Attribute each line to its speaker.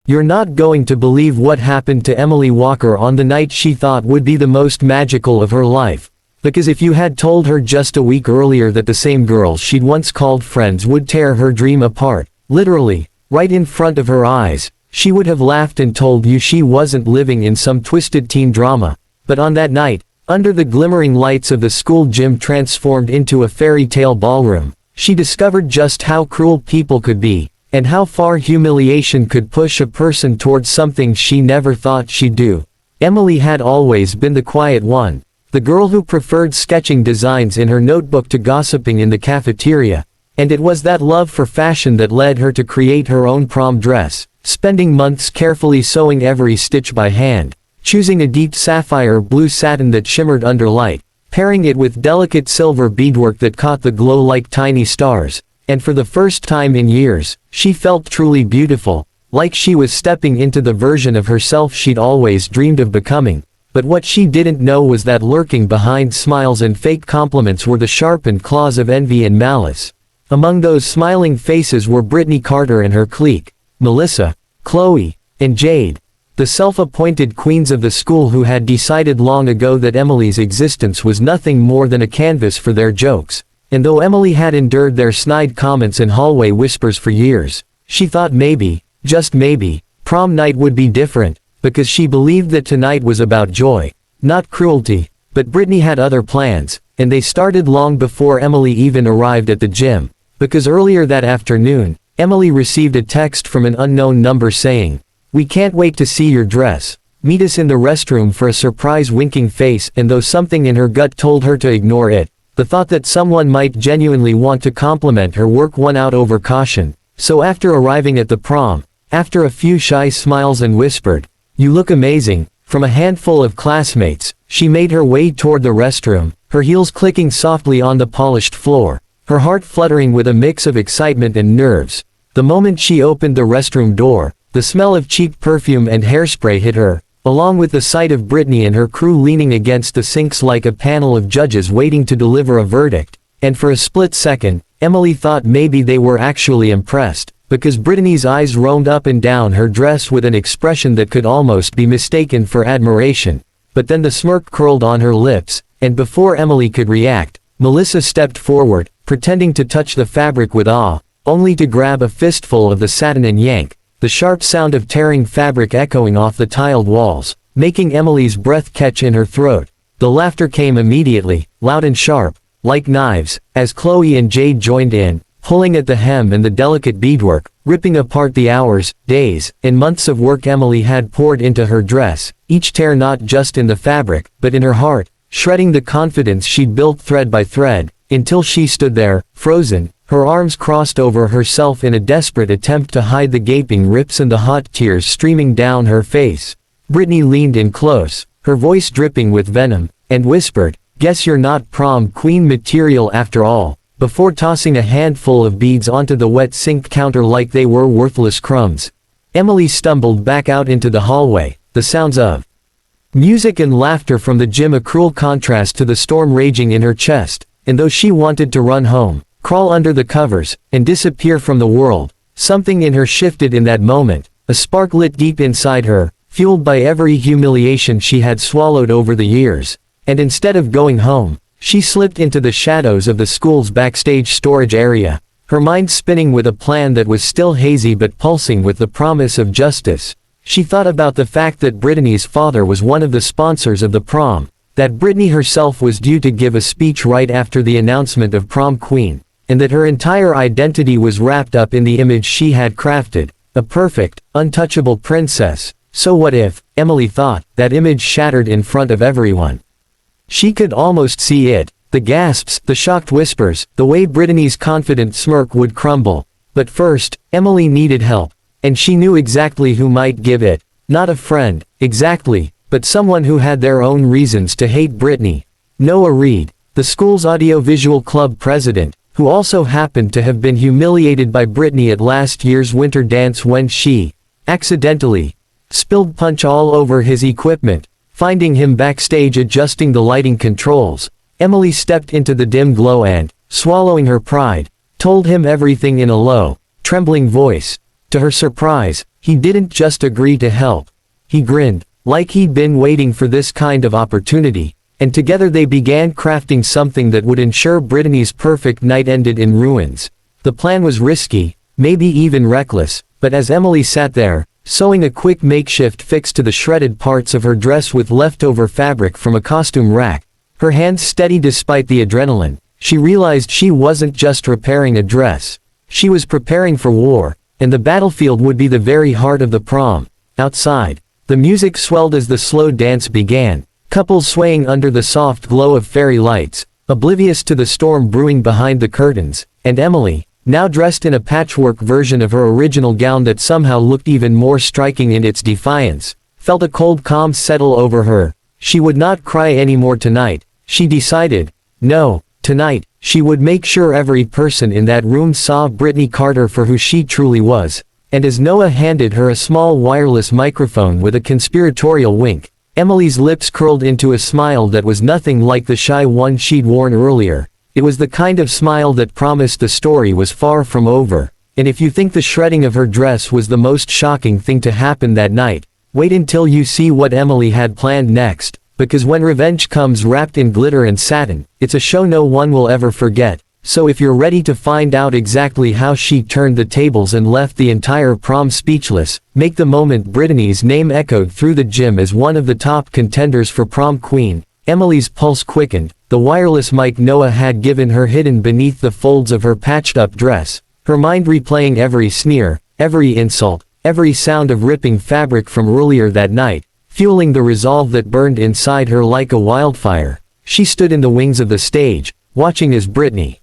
Speaker 1: You're not going to believe what happened to Emily Walker on the night she thought would be the most magical of her life. Because if you had told her just a week earlier that the same girl she'd once called friends would tear her dream apart, literally, right in front of her eyes, she would have laughed and told you she wasn't living in some twisted teen drama. But on that night, under the glimmering lights of the school gym transformed into a fairy tale ballroom, she discovered just how cruel people could be, and how far humiliation could push a person towards something she never thought she'd do. Emily had always been the quiet one, the girl who preferred sketching designs in her notebook to gossiping in the cafeteria, and it was that love for fashion that led her to create her own prom dress, spending months carefully sewing every stitch by hand, choosing a deep sapphire blue satin that shimmered under light, pairing it with delicate silver beadwork that caught the glow like tiny stars, and for the first time in years, she felt truly beautiful, like she was stepping into the version of herself she'd always dreamed of becoming. But what she didn't know was that lurking behind smiles and fake compliments were the sharpened claws of envy and malice. Among those smiling faces were Brittany Carter and her clique, Melissa, Chloe, and Jade, the self-appointed queens of the school who had decided long ago that Emily's existence was nothing more than a canvas for their jokes. And though Emily had endured their snide comments and hallway whispers for years, she thought maybe, just maybe, prom night would be different, because she believed that tonight was about joy, not cruelty. But Brittany had other plans, and they started long before Emily even arrived at the gym, because earlier that afternoon, Emily received a text from an unknown number saying, "We can't wait to see your dress. Meet us in the restroom for a surprise," winking face. And though something in her gut told her to ignore it, the thought that someone might genuinely want to compliment her work won out over caution. So after arriving at the prom, after a few shy smiles and whispered, "You look amazing," from a handful of classmates, she made her way toward the restroom, her heels clicking softly on the polished floor, her heart fluttering with a mix of excitement and nerves. The moment she opened the restroom door, the smell of cheap perfume and hairspray hit her, along with the sight of Brittany and her crew leaning against the sinks like a panel of judges waiting to deliver a verdict. And for a split second, Emily thought maybe they were actually impressed, because Brittany's eyes roamed up and down her dress with an expression that could almost be mistaken for admiration. But then the smirk curled on her lips, and before Emily could react, Melissa stepped forward, pretending to touch the fabric with awe, only to grab a fistful of the satin and yank, the sharp sound of tearing fabric echoing off the tiled walls, making Emily's breath catch in her throat. The laughter came immediately, loud and sharp, like knives, as Chloe and Jade joined in, pulling at the hem and the delicate beadwork, ripping apart the hours, days, and months of work Emily had poured into her dress, each tear not just in the fabric, but in her heart, shredding the confidence she'd built thread by thread, until she stood there, frozen, her arms crossed over herself in a desperate attempt to hide the gaping rips and the hot tears streaming down her face. Brittany leaned in close, her voice dripping with venom, and whispered, "Guess you're not prom queen material after all," before tossing a handful of beads onto the wet sink counter like they were worthless crumbs. Emily stumbled back out into the hallway, the sounds of music and laughter from the gym a cruel contrast to the storm raging in her chest. And though she wanted to run home, crawl under the covers, and disappear from the world, something in her shifted in that moment. A spark lit deep inside her, fueled by every humiliation she had swallowed over the years. And instead of going home, she slipped into the shadows of the school's backstage storage area, her mind spinning with a plan that was still hazy but pulsing with the promise of justice. She thought about the fact that Brittany's father was one of the sponsors of the prom, that Brittany herself was due to give a speech right after the announcement of prom queen, and that her entire identity was wrapped up in the image she had crafted, a perfect, untouchable princess. So what if, Emily thought, that image shattered in front of everyone? She could almost see it, the gasps, the shocked whispers, the way Brittany's confident smirk would crumble. But first, Emily needed help, and she knew exactly who might give it. Not a friend, exactly, but someone who had their own reasons to hate Brittany. Noah Reed, the school's audiovisual club president, who also happened to have been humiliated by Brittany at last year's winter dance when she, accidentally, spilled punch all over his equipment. Finding him backstage adjusting the lighting controls, Emily stepped into the dim glow and, swallowing her pride, told him everything in a low, trembling voice. To her surprise, he didn't just agree to help. He grinned, like he'd been waiting for this kind of opportunity, and together they began crafting something that would ensure Brittany's perfect night ended in ruins. The plan was risky, maybe even reckless, but as Emily sat there, sewing a quick makeshift fix to the shredded parts of her dress with leftover fabric from a costume rack, her hands steady despite the adrenaline, she realized she wasn't just repairing a dress. She was preparing for war, and the battlefield would be the very heart of the prom. Outside, the music swelled as the slow dance began, couples swaying under the soft glow of fairy lights, oblivious to the storm brewing behind the curtains, and Emily, now dressed in a patchwork version of her original gown that somehow looked even more striking in its defiance, felt a cold calm settle over her. She would not cry anymore tonight, she decided. No, tonight, she would make sure every person in that room saw Brittany Carter for who she truly was. And as Noah handed her a small wireless microphone with a conspiratorial wink, Emily's lips curled into a smile that was nothing like the shy one she'd worn earlier. It was the kind of smile that promised the story was far from over. And if you think the shredding of her dress was the most shocking thing to happen that night, wait until you see what Emily had planned next. Because when revenge comes wrapped in glitter and satin, it's a show no one will ever forget. So if you're ready to find out exactly how she turned the tables and left the entire prom speechless, make the moment Brittany's name echoed through the gym as one of the top contenders for prom queen, Emily's pulse quickened, the wireless mic Noah had given her hidden beneath the folds of her patched-up dress, her mind replaying every sneer, every insult, every sound of ripping fabric from earlier that night, fueling the resolve that burned inside her like a wildfire. She stood in the wings of the stage, watching as Brittany,